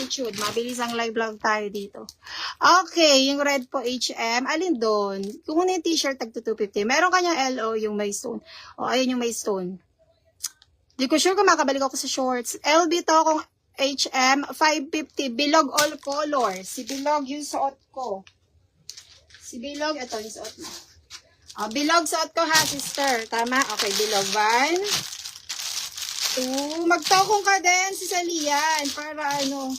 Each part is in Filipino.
attitude. Mabilis ang live vlog tayo dito. Okay, yung red po H&M. Alin doon? Kung ano yung t-shirt, tag 250. Meron kanyang LO, yung may stone. O, ayun yung may stone. Di ko sure kung makabalik ako sa shorts. LB to kung H&M, 550. Bilog all colors. Si Bilog yung suot ko. Si Bilog, ito yung suot mo. O, Bilog suot ko ha, sister. Tama? Okay, Bilog. 1, 2. Magtokong ka din si Salian para ano,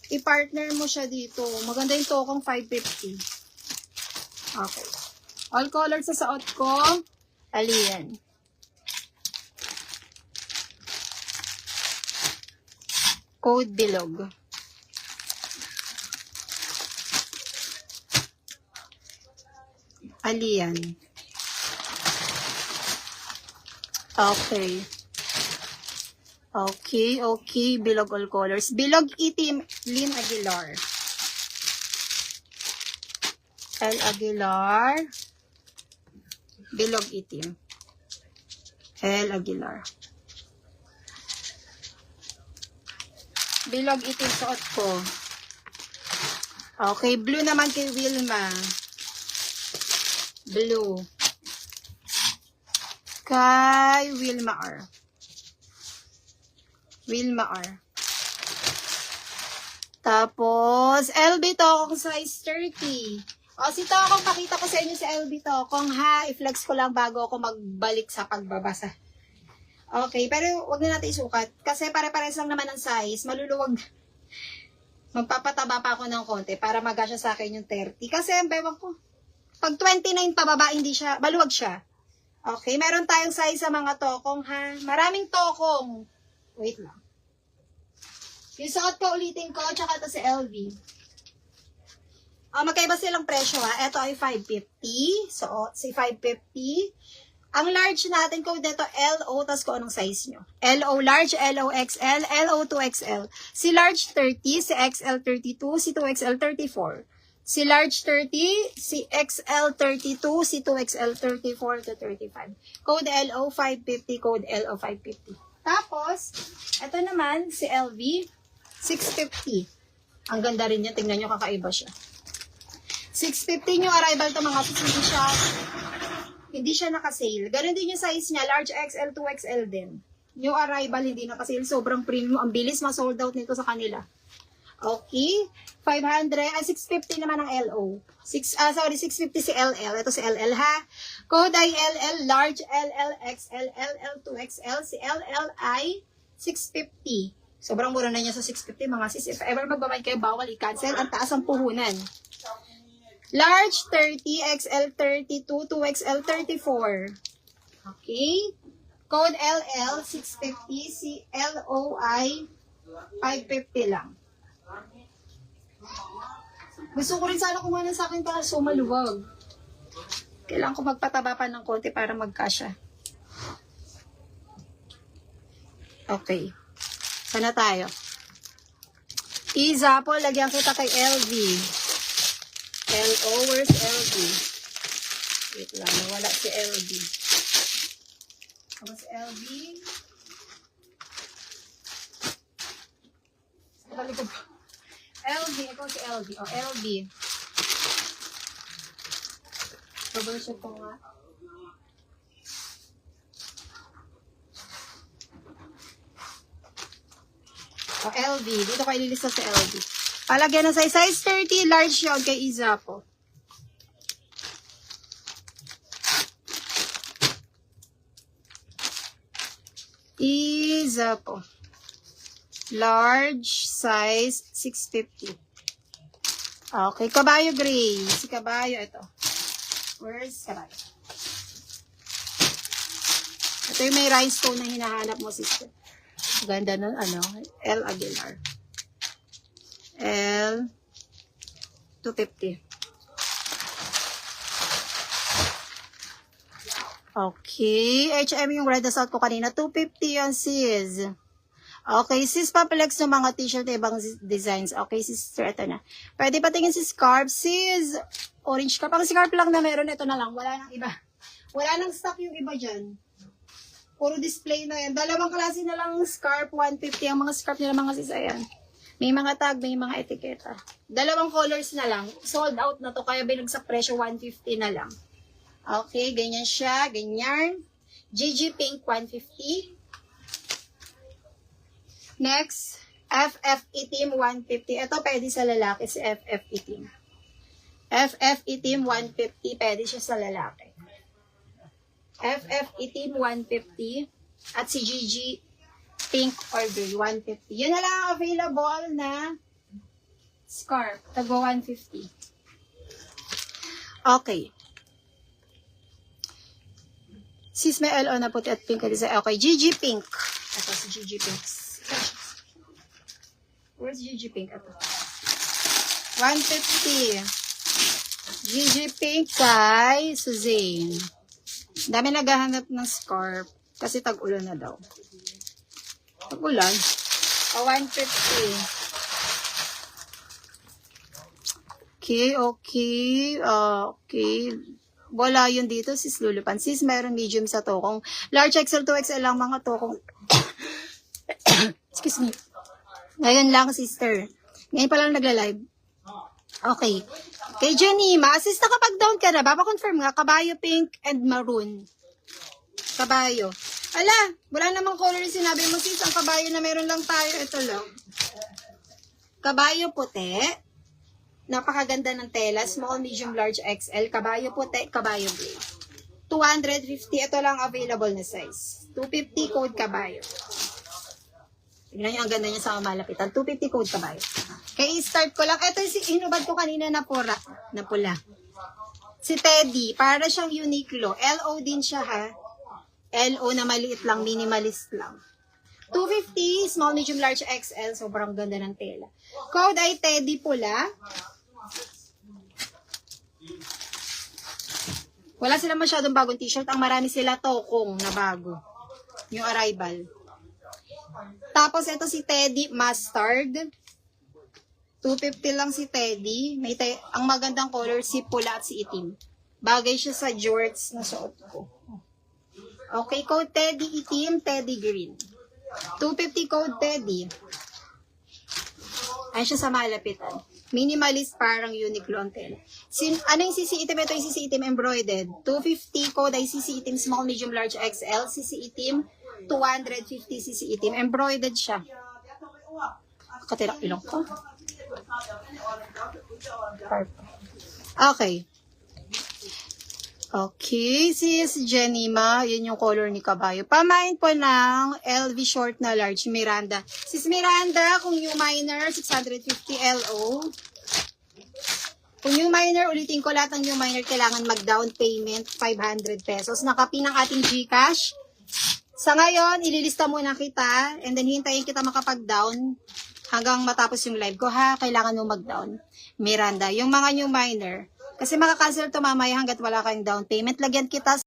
i-partner mo siya dito. Maganda yung tokong 550. Okay. All colors sa suot ko. Alian. Code Bilog. Alian. Okay. Okay. Bilog all colors. Bilog itim, Lynn Aguilar. L. Aguilar. Bilog itim. L. Aguilar. Bilog itim suot ko. Okay, blue naman kay Wilma. Blue. Kay Wilma R. Wilma R. Tapos, LB Tokong size 30. O, si Tokong, pakita ko sa inyo si LB Tokong, ha? I-flex ko lang bago ako magbalik sa pagbabasa. Okay, pero wag na natin isukat. Kasi pare-pares lang naman ang size. Maluluwag. Magpapataba pa ako ng konti para magasya sa akin yung 30. Kasi, bewang ko, pag 29 pababa, hindi siya, maluwag siya. Okay, meron tayong size sa mga Tokong, ha? Maraming Tokong. Wait lang. Yung suot ko ulitin ko, tsaka ito si LV. Magkaiba silang presyo ha. Ito ay 550. So, si 550. Ang large natin code dito, LO, tas ko anong size nyo. LO large, LO XL, LO 2XL. Si large 30, si XL 32, si 2XL 34. Si large 30, si XL 32, si 2XL 34 to 35. Code LO 550, code LO 550. Tapos, ito naman, si LV, 650. Ang ganda rin niya. Tingnan nyo, kakaiba siya. 650 yung arrival to mga sis. Hindi siya naka-sale. Ganun din yung size niya. Large XL, 2XL din. Yung arrival, hindi naka-sale. Sobrang premium. Ang bilis ma-sold out nito sa kanila. Okay. 650 naman ang LO. 650 si LL. Ito si LL ha. Code ay LL, large LL, XL, LL, 2XL. Si LL ay 650. Sobrang mura na niya sa 650 mga sis. If ever magbabayad kayo, bawal i-cancel. Ang taas ang puhunan. Large 30, XL 32, 2XL 34. Okay. Code LL 650. Si LOI 550 lang. Gusto ko rin sana kumuha sa akin para sumaluwag. Kailangan ko magpataba pa ng konti para magkasya. Okay. Sana tayo. Iza po, lagyan kita kay LV. LO, where's LV? Wait lang, nawala si LV. Ako si LV. Balik ko pa. LV, ikaw si LV. O, LV. Pag-worship ko nga. O, LV. Dito ko ililista sa LV. Palagyan na size 30, large yun kay Iza po. Iza po. Large size 650. Okay, Kabayo Gray. Si Kabayo, ito. Where's Kabayo? Ito yung may rhinestone na hinahanap mo, sister. Ganda nun, ano, L. Aguilar. L. 250. Okay. H&M yung red assault ko kanina. 250 yan, sis. Okay, sis, papalex ng mga t-shirt na ibang designs. Okay, sister, ito na. Pwede pa tingin si scarf, sis. Orange scarf. Ang scarf lang na meron, ito na lang. Wala nang iba. Wala nang stock yung iba dyan. Puro display na yan. Dalawang klase na lang scarf, 150. Ang mga scarf nila mga sis, ayan. May mga tag, may mga etiketa. Dalawang colors na lang. Sold out na to, kaya binagsak presyo 150 na lang. Okay, ganyan siya, ganyan. GG Pink 150. Next, FF Itim 150. Ito pwede sa lalaki si FF Itim. FF Itim 150, pwede siya sa lalaki. FF Itim 150 at si GG Pink or Gray 150. Yun na lang ang available na scarf. Tago 150. Okay. Sis may LO na puti at pink at isa. Okay, GG Pink. Ito si GG Pink. Where's GG Pink? Ito. 150. GG Pink kay Suzanne. Dami naghahanap ng scarf kasi tag-ulan na daw. Tag-ulan? 150. Okay, okay. Okay. Wala yun dito, sis Lulupan. Sis, meron medium sa tokong. Large XL, 2XL lang mga tokong. Excuse me. Ngayon lang, sister. Ngayon pa lang nagla-live. Okay. Kay Janima, sis, nakapag-down ka na. Papakonfirm nga, kabayo pink and maroon. Kabayo. Ala, wala namang color yung sinabi mo, sis. Ang kabayo na meron lang tayo, ito lang. Kabayo puti. Napakaganda ng tela. Small, medium, large, XL. Kabayo puti, kabayo gray. 250. Ito lang available na size. 250 code kabayo. Tignan nyo, ang ganda niya sa malapitan. 250 code kabayo. Kaya i-start ko lang. Ito yung hinubad ko kanina na pula. Si Teddy. Para siyang Uniqlo. LO din siya ha. LO na maliit lang. Minimalist lang. 250. Small, medium, large, XL. Sobrang ganda ng tela. Code ay Teddy pula. Wala sila masyadong bagong t-shirt. Ang marami sila tokong na bago. Yung arrival. Tapos ito si Teddy Mustard. 250 lang si Teddy. Ang magandang color si pula at si itim. Bagay siya sa jorts na suot ko. Okay, code Teddy itim, Teddy green. 250 code Teddy. Ay siya sa malapitan. Minimalist parang Uniqlo ang tela. Ano yung CC itim? Ito yung CC itim embroidered. 250 code ay CC itim small, medium, large, XL. CC itim 250 CC itim. Embroidered siya. Katirak ilong ko. Okay. Okay, sis Jenima, yun yung color ni Kabayo. Pamain po ng LV short na large, Miranda. Sis Miranda, kung new minor, 650 LO. Kung new minor, ulitin ko lahat ng new minor, kailangan mag-down payment, 500 pesos. Nakapi ng ating GCash. Sa ngayon, ililista muna kita, and then hintayin kita makapag-down hanggang matapos yung live ko, ha? Kailangan mo mag-down. Miranda, yung mga new minor. Kasi makakancel to mamaya hanggat wala kayong down payment. Lagyan kita